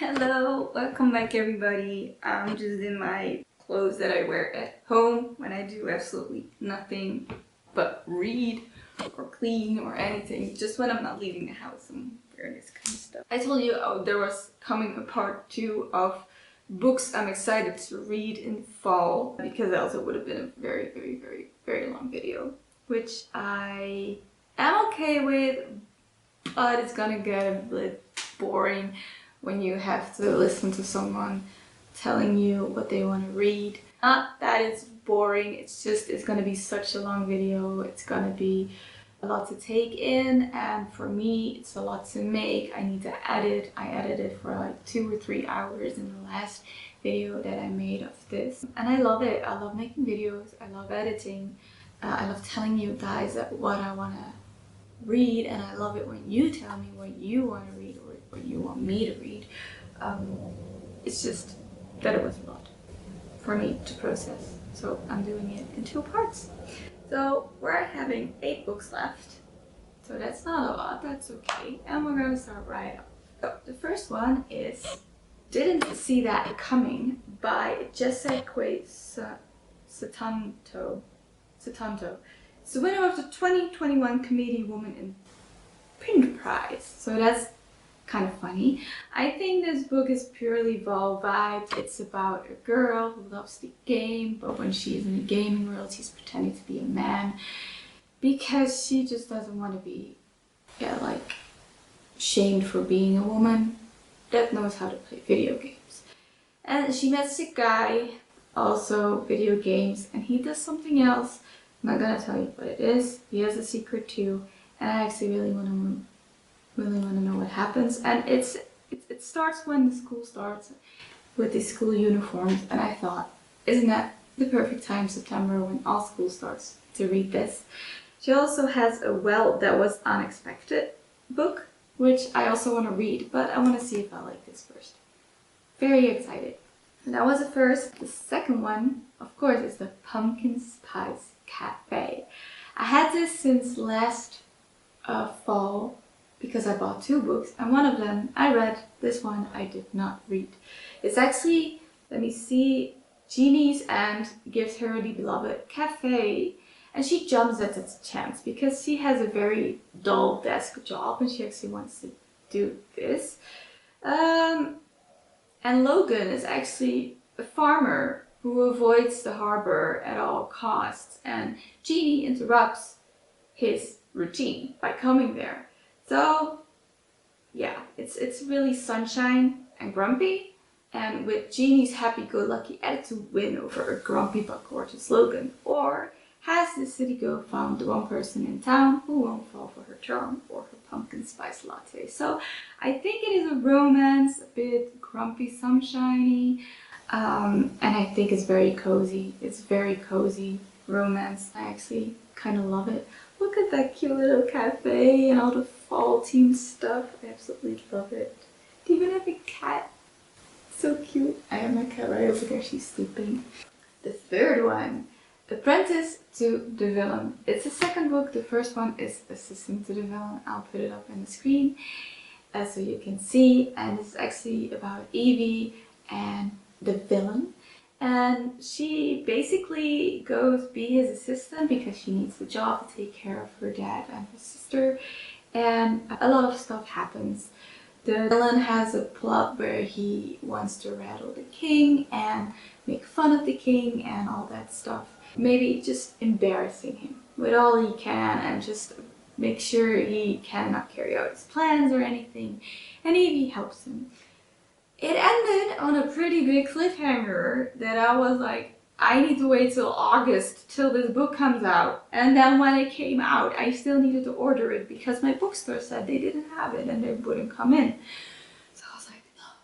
Hello, welcome back everybody. I'm just in my clothes that I wear at home when I do absolutely nothing but read or clean or anything. Just when I'm not leaving the house, I'm wearing this kind of stuff. I told you there was coming a part 2 of books I'm excited to read in fall, because else it would have been a very long video, which I am okay with, but it's gonna get a bit boring when you have to listen to someone telling you what they want to read. Not that it's boring, it's just it's gonna be such a long video. It's gonna be a lot to take in, and for me it's a lot to make. I need to edit. I edited for like 2 or 3 hours in the last video that I made of this, and I love it. I love making videos, I love editing, I love telling you guys what I want to read, and I love it when you tell me what you want to read or what you want me to read. It's just that it was a lot for me to process, so I'm doing it in 2 parts. So we're having 8 books left, so that's not a lot, that's okay, and we're going to start right off. So the first one is Didn't See That Coming by Jessica Sutanto. It's the winner of the 2021 Comedy Woman in Pink Prize, so that's kind of funny. I think this book is purely Vol vibes. It's about a girl who loves the game, but when she is in the gaming world, she's pretending to be a man because she just doesn't want to be, like, shamed for being a woman that knows how to play video games. And she meets a guy, also video games, and he does something else. I'm not gonna tell you what it is. He has a secret too, and I actually really want to know what happens. And it starts when the school starts with the school uniforms, and I thought, isn't that the perfect time, September, when all school starts, to read this? She also has a Well, That Was Unexpected book, which I also want to read, but I want to see if I like this first. Very excited. And that was the first. The second one, of course, is the Pumpkin Spice Cafe. I had this since last fall because I bought 2 books, and one of them I read, this one I did not read. It's actually, let me see, Jeannie's aunt gives her the beloved cafe, and she jumps at its chance because she has a very dull desk job and she actually wants to do this. And Logan is actually a farmer who avoids the harbor at all costs, and Jeannie interrupts his routine by coming there. So yeah, it's really sunshine and grumpy, and with Jeannie's happy-go-lucky attitude win over a grumpy but gorgeous Logan. Or has the city girl found the one person in town who won't fall for her charm or her pumpkin spice latte? So I think it is a romance, a bit grumpy, sunshiny, and I think it's very cozy. It's very cozy romance. I actually kind of love it. Look at that cute little cafe and all the fall themed stuff. I absolutely love it. Do you even have a cat? So cute. I have my cat right over there. She's sleeping. The third one, Apprentice to the Villain. It's the second book. The first one is Assistant to the Villain. I'll put it up on the screen so you can see. And it's actually about Evie and the villain. And she basically goes be his assistant because she needs the job to take care of her dad and her sister. And a lot of stuff happens. The villain has a plot where he wants to rattle the king and make fun of the king and all that stuff. Maybe just embarrassing him with all he can and just make sure he cannot carry out his plans or anything. And Evie helps him. It ended on a pretty big cliffhanger that I was like, I need to wait till August till this book comes out. And then when it came out, I still needed to order it because my bookstore said they didn't have it and they wouldn't come in. So I was like, no.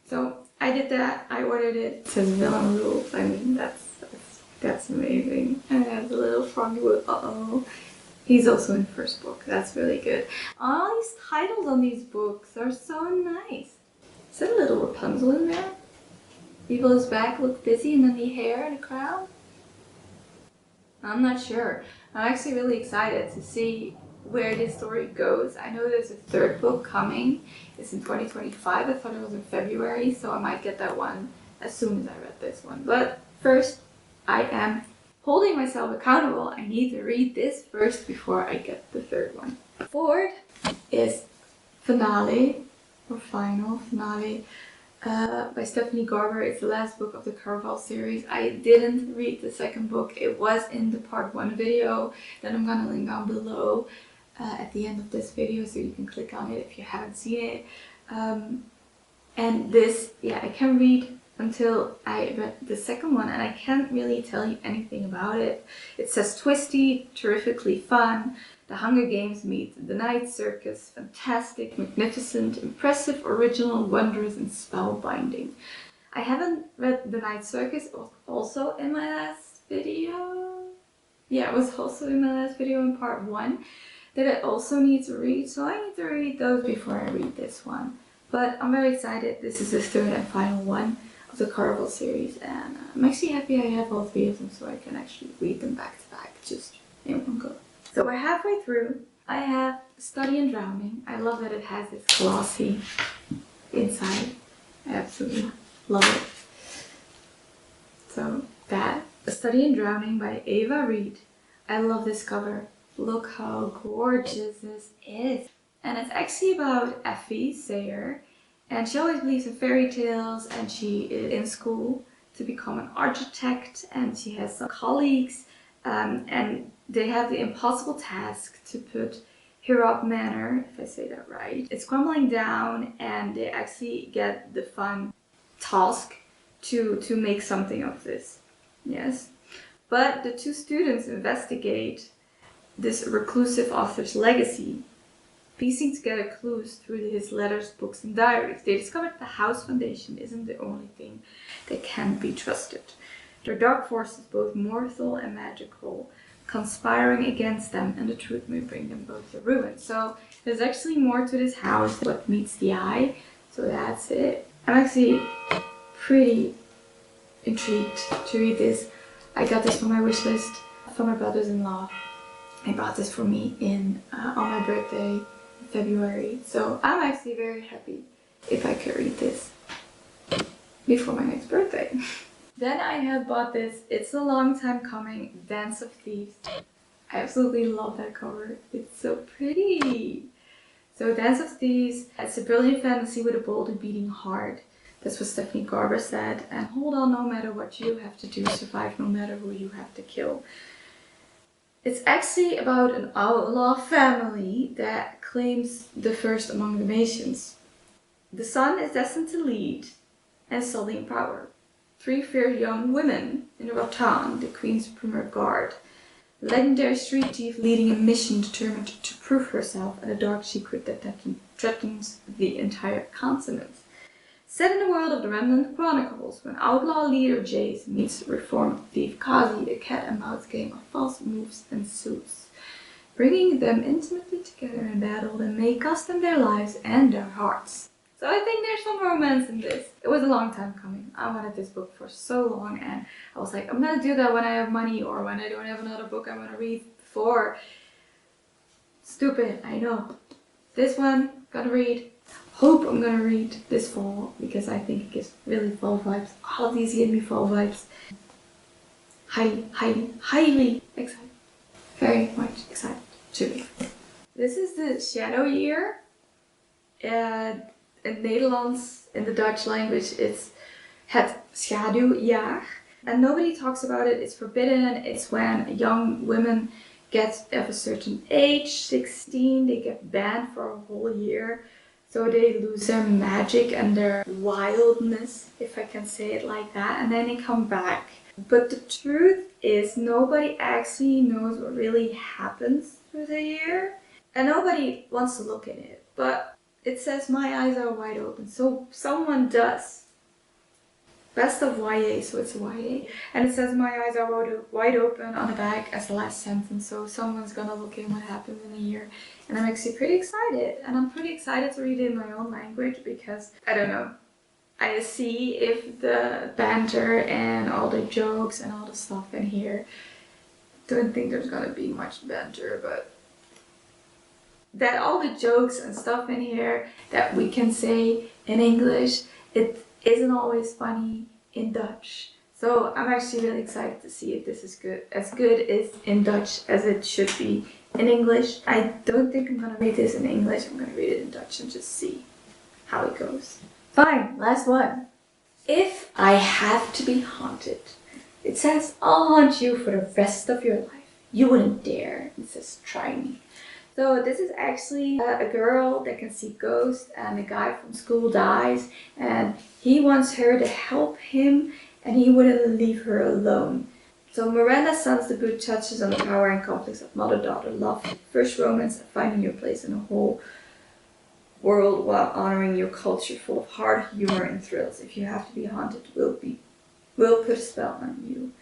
So I did that. I ordered it. It says Villain Rules. I mean, that's amazing. And it has a little froggy with uh-oh. He's also in the first book. That's really good. All these titles on these books are so nice. Is that a little Rapunzel in there? Evil's back looked busy and then the hair and the crown? I'm not sure. I'm actually really excited to see where this story goes. I know there's a third book coming. It's in 2025. I thought it was in February, so I might get that one as soon as I read this one. But first, I am holding myself accountable. I need to read this first before I get the third one. Fourth is Finale, or Final Finale, by Stephanie Garber. It's the last book of the Caraval series. I didn't read the second book. It was in the part 1 video that I'm gonna link down below at the end of this video, so you can click on it if you haven't seen it. And this, yeah, I can read until I read the second one, and I can't really tell you anything about it. It says twisty, terrifically fun, The Hunger Games meet The Night Circus, fantastic, magnificent, impressive, original, wondrous, and spellbinding. I haven't read The Night Circus, it was also in my last video. Yeah, it was also in my last video in part 1 that I also need to read, so I need to read those before I read this one. But I'm very excited. This is the third and final one of the Caraval series, and I'm actually happy I have all 3 of them so I can actually read them back to back, just in one go. So we're halfway through. I have Study in Drowning. I love that it has this glossy inside. I absolutely love it. So that, A Study in Drowning by Ava Reid. I love this cover. Look how gorgeous this is. And it's actually about Effie Sayer. And she always believes in fairy tales, and she is in school to become an architect, and she has some colleagues, and they have the impossible task to put Hirop Manor, if I say that right. It's crumbling down, and they actually get the fun task to make something of this. Yes. But the 2 students investigate this reclusive author's legacy, piecing together clues through his letters, books, and diaries. They discovered the House Foundation isn't the only thing that can be trusted. There are dark forces, both mortal and magical, conspiring against them, and the truth may bring them both to ruin. So there's actually more to this house than what meets the eye. So that's it. I'm actually pretty intrigued to read this. I got this from my wish list from my brothers-in-law. They bought this for me on my birthday in February. So I'm actually very happy if I could read this before my next birthday. Then I have bought this, it's a long time coming, Dance of Thieves. I absolutely love that cover. It's so pretty. So Dance of Thieves, it's a brilliant fantasy with a bold and beating heart. That's what Stephanie Garber said. And hold on, no matter what you have to do, survive no matter who you have to kill. It's actually about an outlaw family that claims the first among the nations. The son is destined to lead and sully in power. 3 fair young women in Rattan, the Queen's premier guard. A legendary street thief leading a mission determined to prove herself and a dark secret that threatens the entire continent. Set in the world of the Remnant Chronicles, when outlaw leader Jace meets reformed thief Kazi, a cat-and-mouse game of false moves and suits, bringing them intimately together in battle that may cost them their lives and their hearts. So I think there's some romance in this. It was a long time coming. I wanted this book for so long, and I was like, I'm gonna do that when I have money or when I don't have another book I'm gonna read before. Stupid, I know. This one, gonna read. Hope I'm gonna read this fall because I think it gives really fall vibes. All of these give me fall vibes. Highly, highly, highly excited. Very much excited to read. This is the Shadow Year. In Nederlands, in the Dutch language, it's het schaduwjaar. And nobody talks about it. It's forbidden. It's when young women get of a certain age, 16, they get banned for a whole year. So they lose their magic and their wildness, if I can say it like that, and then they come back. But the truth is, nobody actually knows what really happens through the year. And nobody wants to look in it. But it says my eyes are wide open, so someone does. Best of YA, so it's YA. And it says my eyes are wide open on the back as the last sentence, so someone's gonna look in what happens in a year. And I'm actually pretty excited. And I'm pretty excited to read it in my own language because, I don't know, I see if the banter and all the jokes and all the stuff in here. Don't think there's gonna be much banter, but that all the jokes and stuff in here that we can say in English, it isn't always funny in Dutch. So I'm actually really excited to see if this is as good as in Dutch as it should be in English. I don't think I'm gonna read this in English. I'm gonna read it in Dutch and just see how it goes. Fine, last one. If I have to be haunted, it says, I'll haunt you for the rest of your life. You wouldn't dare. It says, try me. So this is actually a girl that can see ghosts, and a guy from school dies, and he wants her to help him, and he wouldn't leave her alone. So Miranda Sun's debut touches on the power and conflicts of mother-daughter love, first romance, and finding your place in a whole world while honoring your culture, full of heart, humor, and thrills. If you have to be haunted, will put a spell on you.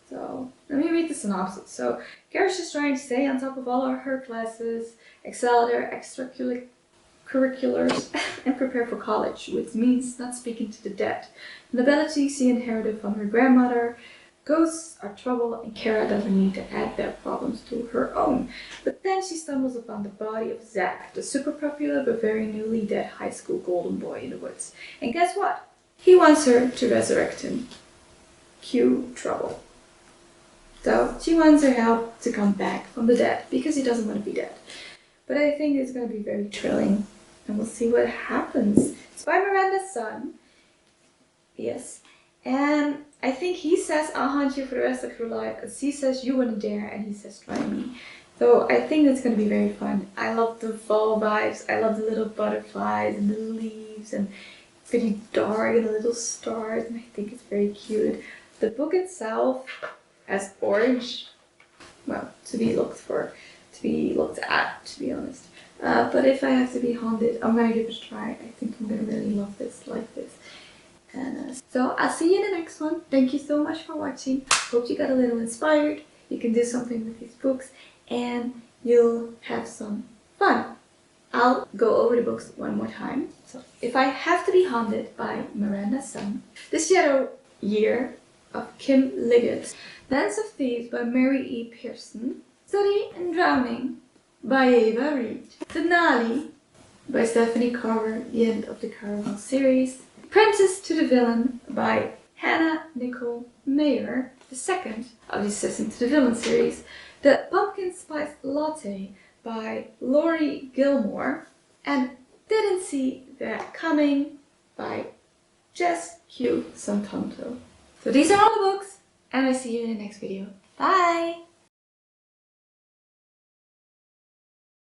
So let me read the synopsis. So Garish is trying to stay on top of all of her classes, excel at her extracurriculars, and prepare for college, which means not speaking to the dead. An ability she inherited from her grandmother. Ghosts are trouble, and Kara doesn't need to add their problems to her own. But then she stumbles upon the body of Zach, the super popular but very newly dead high school golden boy in the woods. And guess what? He wants her to resurrect him. Cue trouble. So she wants her help to come back from the dead because he doesn't want to be dead. But I think it's going to be very thrilling, and we'll see what happens. It's by Miranda Sun. Yes. And I think he says, I'll haunt you for the rest of your life. And she says, you wouldn't dare. And he says, try me. So I think it's going to be very fun. I love the fall vibes. I love the little butterflies and the leaves. And it's pretty dark and the little stars. And I think it's very cute. The book itself has orange, well, to be looked at, to be honest. But if I have to be haunted, I'm going to give it a try. I think I'm going to really love this, like this. And so I'll see you in the next one. Thank you so much for watching. Hope you got a little inspired. You can do something with these books and you'll have some fun. I'll go over the books one more time. So If I Have to Be Haunted by Miranda Sun, The Shadow Year of Kim Liggett, Dance of Thieves by Mary E. Pearson, Study and Drowning by Ava Reed, Denali by Stephanie Carver, the end of the Caraval series, Apprentice to the Villain by Hannah Nicole Mayer, the second of the Assistant to the Villain series, The Pumpkin Spice Latte by Laurie Gilmore, and Didn't See That Coming by Jess Q. Santanto. So these are all the books, and I'll see you in the next video. Bye!